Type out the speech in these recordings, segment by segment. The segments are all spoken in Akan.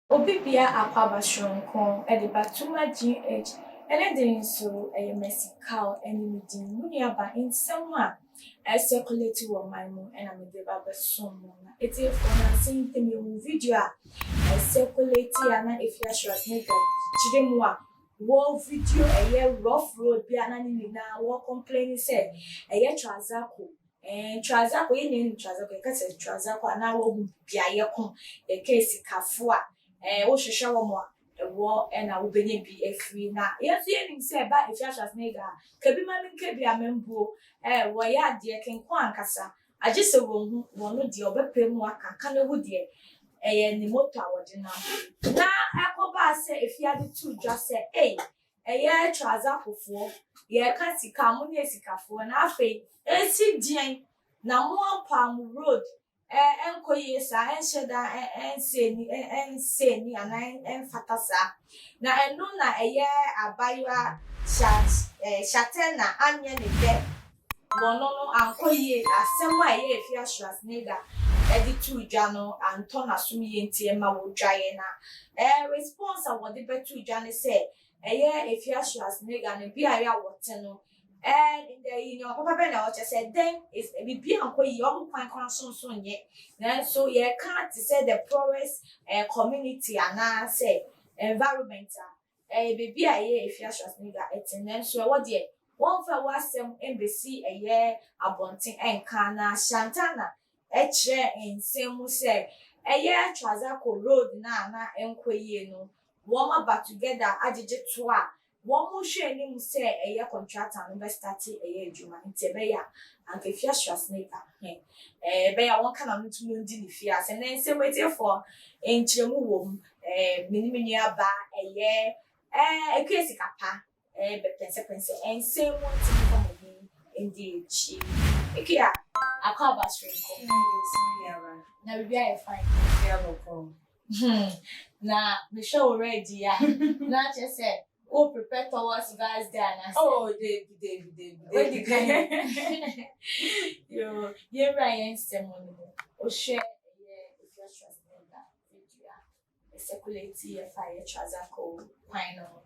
Obibia akwaba shronkon de batuma GH de nso Mexical enimidi muniaba nsɛm a circulate wɔ man mu na me de ba besom na etiefo na sentem yɛ video a circulate ya na efia short nega chire mu a wo video rough road bia na ni na wo complain say Trazako Trazako yɛ Trazako ka sɛ Trazako na wo bia yɛ ko case kafo a wo hwehwɛ wo mo wo na wo benye bi afiri na yesu yenim se ba efia Schwarzenegger kabi ma nka bi amembo wo ya ade kenko ankasa agye se wo hu wo no de obepɛ mu aka na hu de ni moto a wode na akoba se efia de tu dwa se Trazakofo ye ka sika mo ne sikafo na afei esi dien na mo apam road enkoye sa ensheda enseni ana enfatasa na eno na abaywa shatena anya ne de wono no ankoye asem a efia Schwarzenegger edi tu dwa no anto na sum ye ntie ma wo dwaye na response a wode betu dwa ne se efia Schwarzenegger ne bia ya wote no in the papa na said then is be ankoyi omo kwan so nye na so ye can't say the poorest community and say environment baby efia Schwarzenegger eten so what there one for wasem embassy abonten enka na shantana kire nsem say Trazako road na enkoyi no woma back together agege to a one more share name say contractor and be starting adwuma ntebe ya anka efia Schwarzenegger be ya won kana no tunu ndi ni fia se na nsem wetie for enchiremu wom minimini aba ekesi kapa be pense ensem wonti for mo ndi echi ekia akaba shrinko na bibia e fine ya boko na me show already ya na che say oh, prepare towards guys there and David. Where the guy? Yo, you Ryan Semon. Oh, share if you're trusting that video. Circulate fire Trazako, final,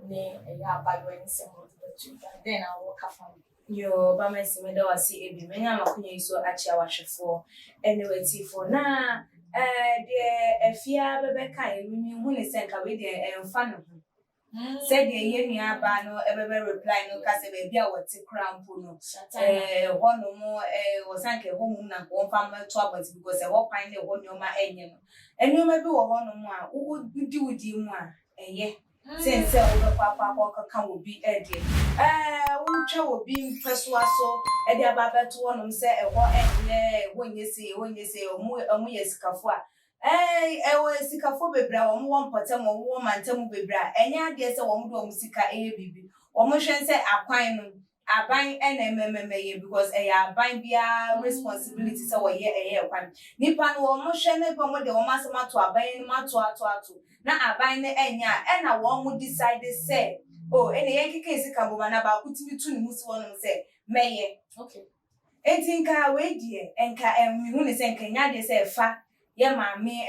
ne, by when Semon then I'll walk up from Yo, but my simmer was see a bit many. I'm not going so actually wash for anyway. For now, the Fia Rebecca, you is sent away there and fun. Said the year aba no ebebe reply no kase be bia wote krampo no ho no mo was anke ho mum na ko fam to about because e wo kwan ne ho nyoma enye no enyoma bi wo ho no mo a wo di mu a sense wo be kwa ka wo bi wo twa wo bi mpeso aso de aba beto wo no se ho enye wo nyese omu yesikafo a sikafo bebra wo mo mpotem wo mantem bebra enya ade se wo mo do sika bibi wo mo hwen se akwan no aban mmemme because aban bia responsibility se wo ye kwan nipa no wo mo hwen ne bo mo de wo masema to aban no mato na aban ne enya na wo mo decide se ene yenkeke sika bo na ba kutimi tu ni musi wono se meye okay etinka we die enka hu ne se enka nya de se fa ye maame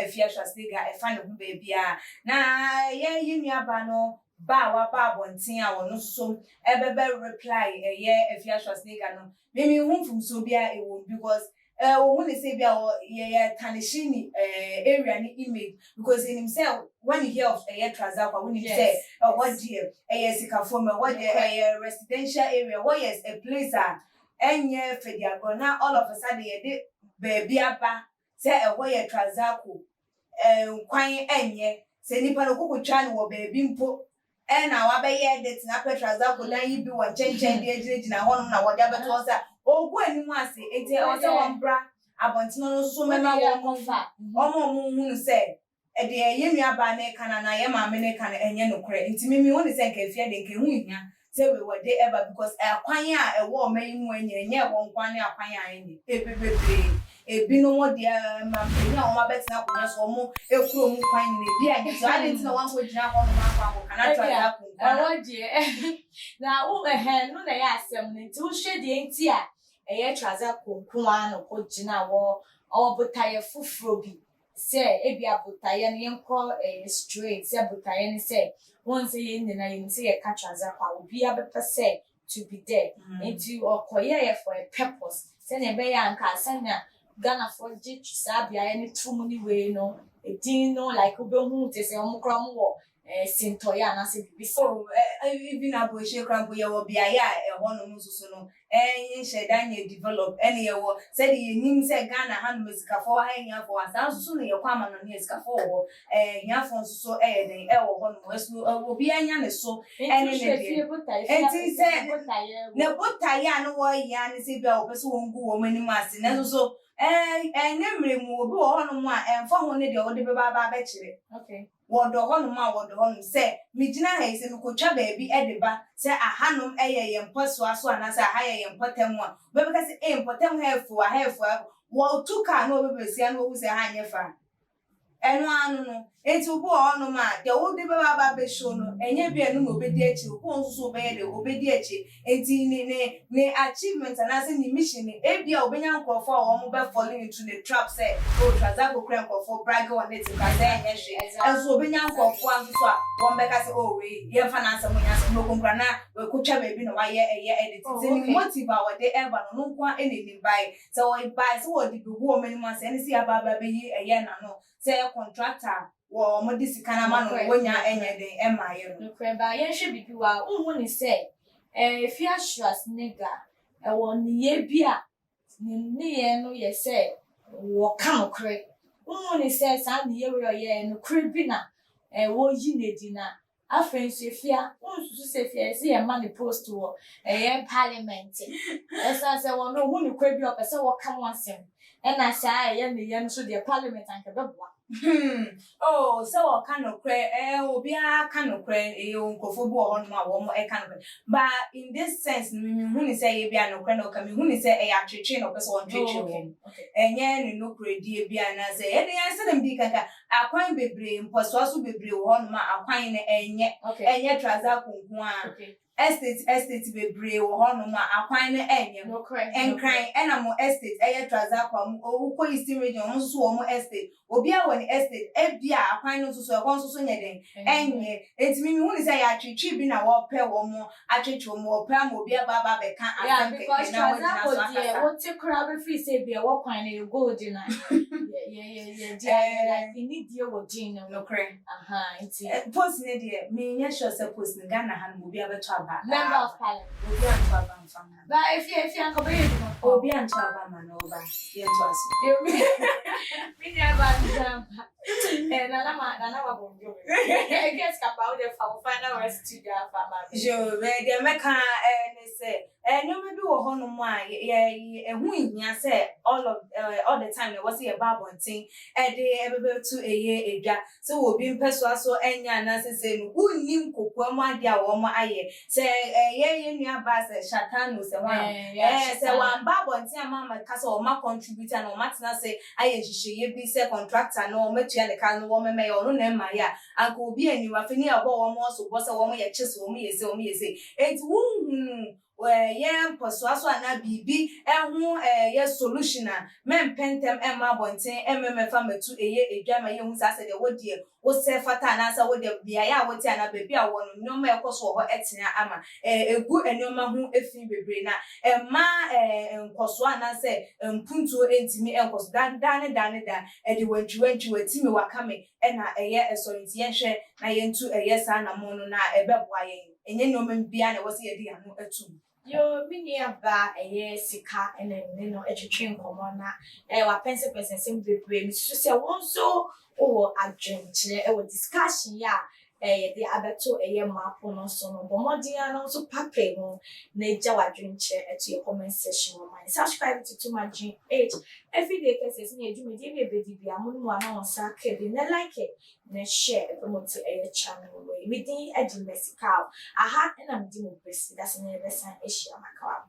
efia Schwarzenegger efa ne ho baabia na ye yinuaba no ba wa ba bonten a wono so ebebe reply efia Schwarzenegger no mimi hu fum so bia ewo because wo ne say bia ye tanishini area ni image because in himself when you hear of Trazako when you say what dear sikafo me what residential area what is a place enye fediago na all of a sudden ye de baabia ba se ye Trazako kwan enye se nipa no kokotwa no wo baabi mpo na wa be ye det na Trazako dan yi bi wo chenchen de agina hono na wo de abeto sa ogu animu ase enti o se won bra abontino no so mema wo konfa omo hunu se de ye nuaba na kana na ye maame ne kana enye no kore enti mimi hu ne se nka fie de nka hu hia se we wo de eba because kwan a ewo oman mu enye wo nkwan na kwan a enye ebebebe ebino mo de mampeni a oma betina konya so mo ekuro mu kwan ne bi anya so ade ntina wan go gina ho no ma kwa kana Trazako what dear. Now, over hand, no, they ask them to shed the empty. A trouser conquan or cogina war or butaya fufrobi. Say, Ebia butaya and call a straight, say butaya say, once in the night, say a catcher will be able to say to be dead into or coyer for a purpose. Send a bay and Cassania, Ghana for Jitch Sabia, any too many way, no, a dino like Ubo say Omcrom war. Sintoya na se bibi so even abohye krampo ye wo bia ya ho no mususu no nheda nya develop ene ye wo said ye nim se Ghana ha no mesikafo ha nya fo asan susu no ye kwama no ne esikafo wo nya fo susu den wo ho no esu obi anya ne so ene ne de enti se ne botaye anu wo ya ne se bia wo pese wo ngu wo mani mase na susu nemre mu obi wo ho no mu a emfa ho ne de wo de beba ba kire okay wodo honum se mijina ha ise mekotwa baabi edeba se ahanom eye yemposo aso ana se ahaya yempotem a bebeka se empotem hefu wo tuka na obebesia na owu se ha nyefa enu anu no enti obo honum a de wo de beba ba be show no enye bi enu no obedi echi obo nsusu obeye de obedi echi enti ne achievement na se ni mission ebia obenya nkrofo a wo mo be falling into the trap say o transact kra nkrofo brag on it ka say enye hwe enso obenya nkrofo anso a wo mbeka se o we ye fa na asem nya se no konkra na we kotwa baabi na wa ye edit ni motive a wo de ever no nkwa eneni bai so wo bai so wo di bi wo mani se ene si aba be yi eye na no say contractor wo mo disikana ma no wonya enye den ema ye no nkwe ba ye hwe bibi wa unhu ni say if you trust nigga wo ni ye bia ni ye no ye say wo kan kre unhu ni say sa ni ye we ye no kre bi na wo yi na di na afen so fia unsu se fia se ye ma ni post wo ye parliament esa se wo no hu ni kre bi o pese wo kan wansem ena sa ye ni ye no so de parliament anke beboa oh so kanokre obi a kanokre nkofo bi wo no wo mo kanokre but in this sense me hu ni say ye bia nokre no ka me hu ni say ya twetwe no person won twetwe wo enye ni nokre die bia na say ye dey say dem bi kaka akwan bebre mposo aso bebre wo no ma akwan ne enye traza kunku a estate bebre wo hono ma akwan ne enye enkran ena mo estate eye traza kwa mo owuko eastern region mo so wo mo estate obi a woni estate ebia akwan no so e kon so nyeden enye etimi mi hu ni say ya twetwe bi na wo pe wo mo atwetwe mo wo pe am obi aba ba be kan asem keke na wo dina so aka wo te kra be free say bia wo kwan na go di na like you need you wo din no kre nti post ne de me nya sure say post ne Ghana han obi aba to aba member of parliament obi an to aba mfa ba if you anko be obi an to aba ma no ba ye to aso me never jump nana ma bonjo I guess kapa we for final rest to the farmer jo we de meka ne say no me bi wo ho no mo a ye ehu nhia say all the time there was a babontin de ebebe to eye edwa so obi mpeso aso enya na say no unnim kokwa mo ade a wo mo aye say ye nua ba say shatano say wa say wa babontin ama ka say o ma contributor no matena say aye hihye bi say contractor no matua ne ka no wo meme ye ono na ma ya anka obi aniwa fini abo wo mo so bo say wo mo ye chese wo mo ye say enti wunhunu ye mposo aso ana bibi ehu ye solution a mempentem emma bonten emmefa matu eye edwama ye hu sa se de wodie wo se fata na sa wode bia ya wote ana baby a wono nyoma ekoso ho etina ama egu enyoma hu efi bebre na emma nkoso ana se mpuntu entimi enkoso dan de wantwi watimi wakame ena eye esorenti ye hwe na ye ntu eye sa na mo no na ebeboa ye enye nyoma bia na wo se ye di anu atum yo mini aba sika ene no etwetwe nkomo na wa pense sim bebre mi so se won so o adwenkyere wo discussion ya ye de abeto map no so no bomodian no so pape no na eja wadwenkyere eto your comment section o man subscribe to Tumagin H every day cases na edwuma de be bedi bia mo no ana on sa ka bi na like it na share promote channel we din edi mesical aha na mdi mo besi that's na be san issue makawa